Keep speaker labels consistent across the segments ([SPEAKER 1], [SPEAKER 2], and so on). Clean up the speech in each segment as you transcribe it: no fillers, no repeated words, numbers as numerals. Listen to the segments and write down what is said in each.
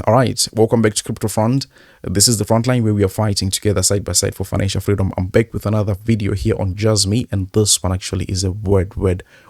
[SPEAKER 1] All right, welcome back to Crypto Front. This is the front line where we are fighting together side by side for financial freedom. I'm back with another video here on JASMY, and this one actually is a word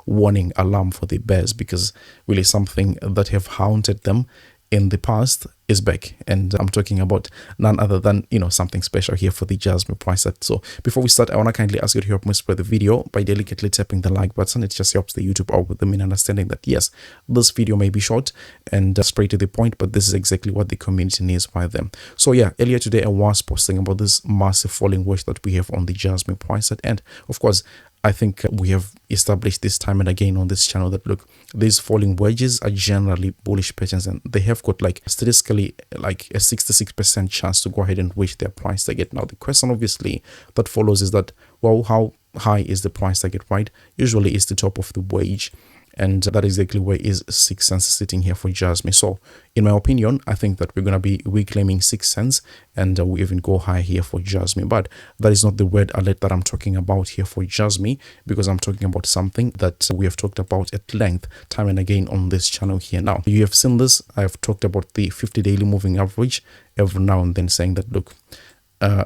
[SPEAKER 1] warning alarm for the bears, because really something that have haunted them in the past is back, and I'm talking about none other than something special here for the JASMY price set. So before we start, I want to kindly ask you to help me spread the video by delicately tapping the like button. It just helps the YouTube algorithm in understanding that yes, this video may be short and straight to the point, but this is exactly what the community needs by them. So yeah, earlier today I was posting about this massive falling wedge that we have on the JASMY price set, and of course I think we have established this time and again on this channel that look, these falling wedges are generally bullish patterns, and they have got like statistically like a 66% chance to go ahead and reach their price target. Now the question obviously that follows is that, well, how high is the price target, right? Usually it's the top of the wedge, and that is exactly where is 6 cents sitting here for JASMY. So in my opinion, I think that we're going to be reclaiming 6 cents, and we even go high here for JASMY. But that is not the word alert that I'm talking about here for JASMY, because I'm talking about something that we have talked about at length time and again on this channel here. Now you have seen this. I've talked about the 50 daily moving average every now and then, saying that look,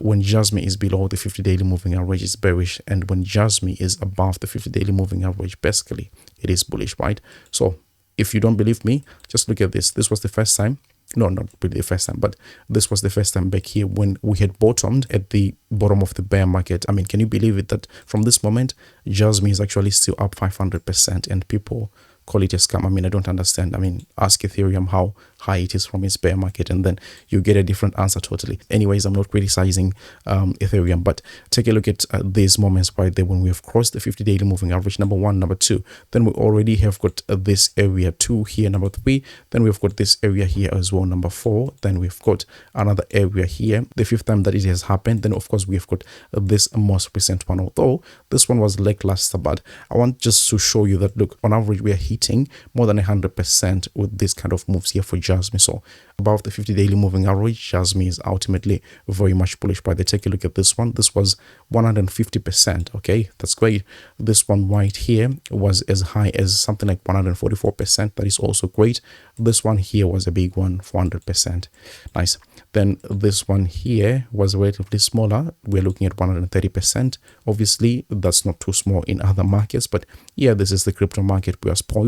[SPEAKER 1] when JASMY is below the 50 daily moving average, it's bearish, and when JASMY is above the 50 daily moving average, basically it is bullish, right? So if you don't believe me, just look at this. This was the first time, no, not really the first time, but this was the first time back here when we had bottomed at the bottom of the bear market. I mean, can you believe it that from this moment JASMY is actually still up 500%, and people call it a scam? I mean, I don't understand. I mean, ask Ethereum how high it is from its bear market, and then you get a different answer totally. Anyways, I'm not criticizing Ethereum, but take a look at these moments right there when we have crossed the 50 daily moving average, number one. Number two, then we already have got this area 2 here, number 3, then we've got this area here as well, number 4, then we've got another area here, the 5th time that it has happened. Then of course we have got this most recent one, although this one was lackluster, but I want just to show you that look, on average we are hitting more than 100% with this kind of moves here for JASMY. So above the 50 daily moving average, JASMY is ultimately very much bullish. By the take a look at this one, this was 150%. Okay, that's great. This one right here was as high as something like 144%. That is also great. This one here was a big one, 400%. Nice. Then this one here was relatively smaller. We're looking at 130%. Obviously that's not too small in other markets, but yeah, this is the crypto market. We are spoiled.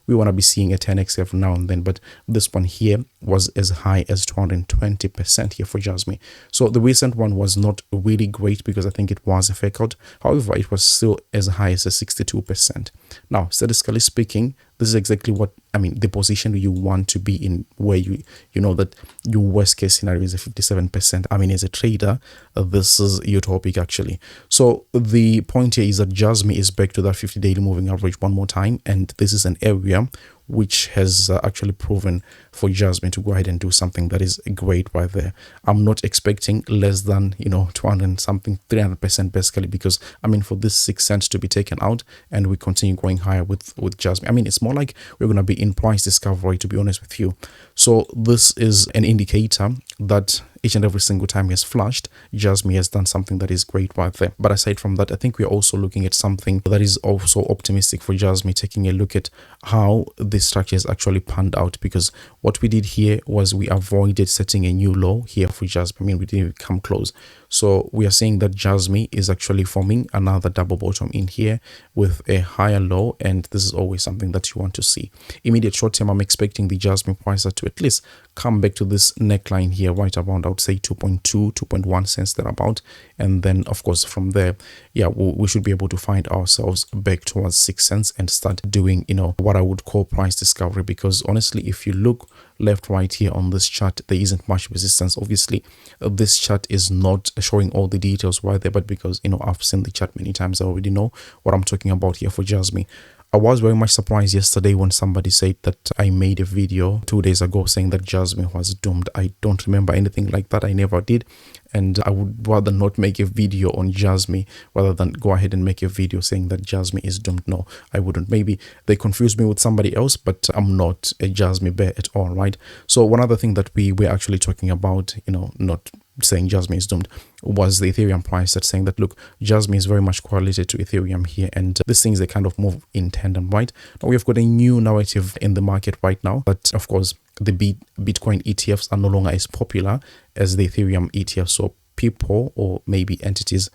[SPEAKER 1] We want to be seeing a 10x every now and then, but this one here was as high as 220% here for JASMY. So the recent one was not really great because I think it was a fake out. However, it was still as high as a 62%. Now, statistically speaking, this is exactly what I mean, the position you want to be in, where you know that your worst case scenario is a 57%. I mean, as a trader, this is utopic actually. So the point here is that JASMY is back to that 50 daily moving average one more time, and this is an area which has actually proven for JASMY to go ahead and do something that is great right there. I'm not expecting less than 200 something, 300% basically, because I mean, for this 6 cents to be taken out and we continue going higher with JASMY, I mean, it's more like we're going to be in price discovery, to be honest with you. So this is an indicator that each and every single time he has flashed, JASMY has done something that is great right there. But aside from that, I think we're also looking at something that is also optimistic for JASMY, taking a look at how this structure has actually panned out, because what we did here was we avoided setting a new low here for JASMY. I mean, we didn't even come close. So we are seeing that JASMY is actually forming another double bottom in here with a higher low, and this is always something that you want to see. Immediate short term, I'm expecting the JASMY price to at least come back to this neckline here right around, I would say 2.1 cents thereabout, and then of course from there, yeah, we should be able to find ourselves back towards 6 cents and start doing what I would call price discovery. Because honestly, if you look left right here on this chart, there isn't much resistance. Obviously this chart is not showing all the details right there, but because I've seen the chart many times, I already know what I'm talking about here for JASMY. I was very much surprised yesterday when somebody said that I made a video 2 days ago saying that JASMY was doomed. I don't remember anything like that. I never did. And I would rather not make a video on JASMY rather than go ahead and make a video saying that JASMY is doomed. No, I wouldn't. Maybe they confused me with somebody else, but I'm not a JASMY bear at all, right? So one other thing that we were actually talking about, not saying Jasmy is doomed, was the Ethereum price that's saying that, look, Jasmy is very much correlated to Ethereum here, and these things, they kind of move in tandem, right? Now we've got a new narrative in the market right now, but of course the Bitcoin ETFs are no longer as popular as the Ethereum ETFs. So people, or maybe entities,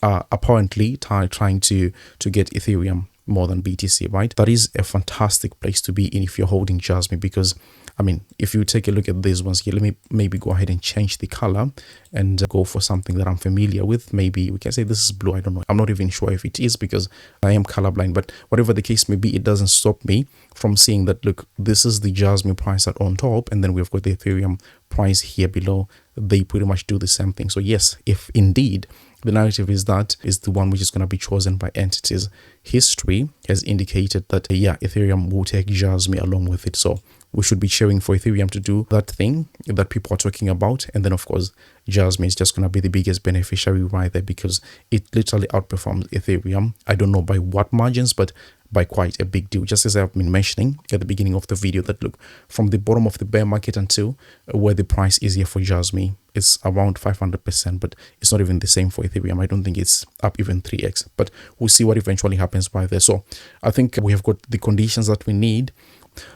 [SPEAKER 1] are apparently trying to get Ethereum more than BTC, right? That is a fantastic place to be in if you're holding Jasmy, because I mean, if you take a look at these ones here, let me maybe go ahead and change the color and go for something that I'm familiar with. Maybe we can say this is blue. I don't know. I'm not even sure if it is, because I am colorblind, but whatever the case may be, it doesn't stop me from seeing that, look, this is the Jasmy price at on top, and then we've got the Ethereum price here below. They pretty much do the same thing. So yes, if indeed the narrative is that is the one which is going to be chosen by entities, history has indicated that, yeah, Ethereum will take Jasmy along with it. So we should be cheering for Ethereum to do that thing that people are talking about. And then, of course, Jasmy is just going to be the biggest beneficiary right there, because it literally outperforms Ethereum. I don't know by what margins, but by quite a big deal. Just as I've been mentioning at the beginning of the video, that look, from the bottom of the bear market until where the price is here for Jasmy, it's around 500%, but it's not even the same for Ethereum. I don't think it's up even 3x, but we'll see what eventually happens by there. So I think we have got the conditions that we need.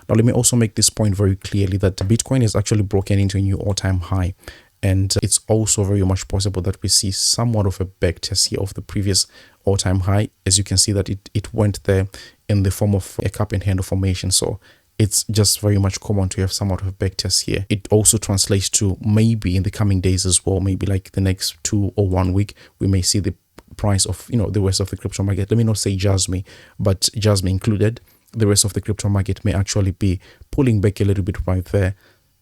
[SPEAKER 1] Now, let me also make this point very clearly, that Bitcoin is actually broken into a new all-time high. And it's also very much possible that we see somewhat of a back test here of the previous all-time high. As you can see that it went there in the form of a cup and handle formation. So it's just very much common to have somewhat of a back test here. It also translates to maybe in the coming days as well, maybe like the next 2 or 1 week, we may see the price of, the rest of the crypto market. Let me not say Jasmy, but Jasmy included, the rest of the crypto market may actually be pulling back a little bit right there.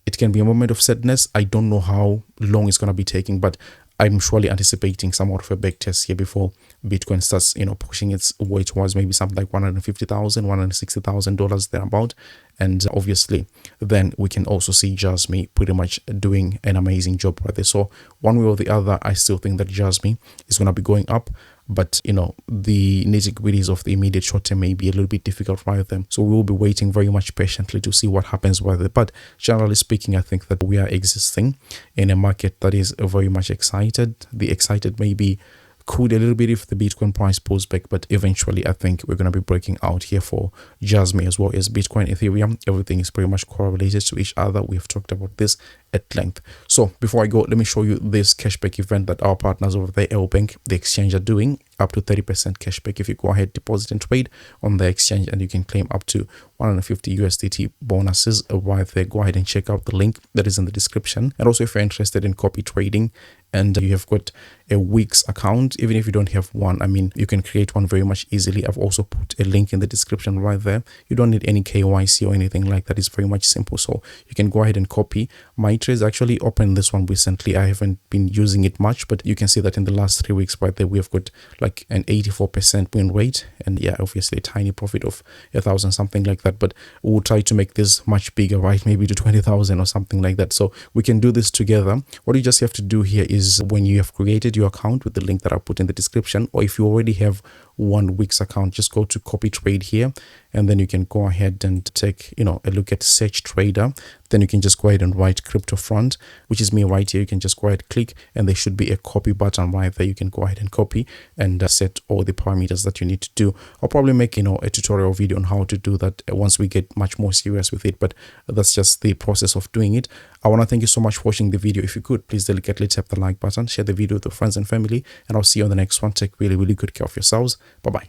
[SPEAKER 1] It can be a moment of sadness. I don't know how long it's going to be taking, but I'm surely anticipating somewhat of a back test here before Bitcoin starts, pushing its way towards maybe something like $150,000, $160,000 thereabout. And obviously, then we can also see Jasmy pretty much doing an amazing job right there. So one way or the other, I still think that Jasmy is going to be going up. But, the nitty-gritties of the immediate short term may be a little bit difficult right there. So we will be waiting very much patiently to see what happens with it. But generally speaking, I think that we are existing in a market that is very much excited. The excited may be cooled a little bit if the Bitcoin price pulls back, but eventually I think we're going to be breaking out here for Jasmy as well as Bitcoin, Ethereum. Everything is pretty much correlated to each other. We've talked about this at length. So before I go, let me show you this cashback event that our partners over there, Bank, the exchange, are doing. Up to 30% cashback if you go ahead, deposit and trade on the exchange, and you can claim up to 150 USDT bonuses right there. Go ahead and check out the link that is in the description. And also, if you're interested in copy trading and you have got a Wix account, even if you don't have one, I mean, you can create one very much easily. I've also put a link in the description right there. You don't need any KYC or anything like that. It's very much simple. So you can go ahead and copy. My trades actually opened this one recently. I haven't been using it much, but you can see that in the last 3 weeks right there, we have got like an 84% win rate, and yeah, obviously a tiny profit of 1,000, something like that. But we'll try to make this much bigger, right? Maybe to 20,000 or something like that. So we can do this together. What you just have to do here is, when you have created your account with the link that I put in the description, or if you already have one Wix account, just go to copy trade here, and then you can go ahead and take a look at search trader. Then you can just go ahead and write crypto front, which is me right here. You can just go ahead, click, and there should be a copy button right there. You can go ahead and copy and set all the parameters that you need to do. I'll probably make a tutorial video on how to do that once we get much more serious with it, but that's just the process of doing it. I want to thank you so much for watching the video. If you could, please delicately tap the like button, share the video with your friends and family, and I'll see you on the next one. Take really good care of yourselves. Bye bye.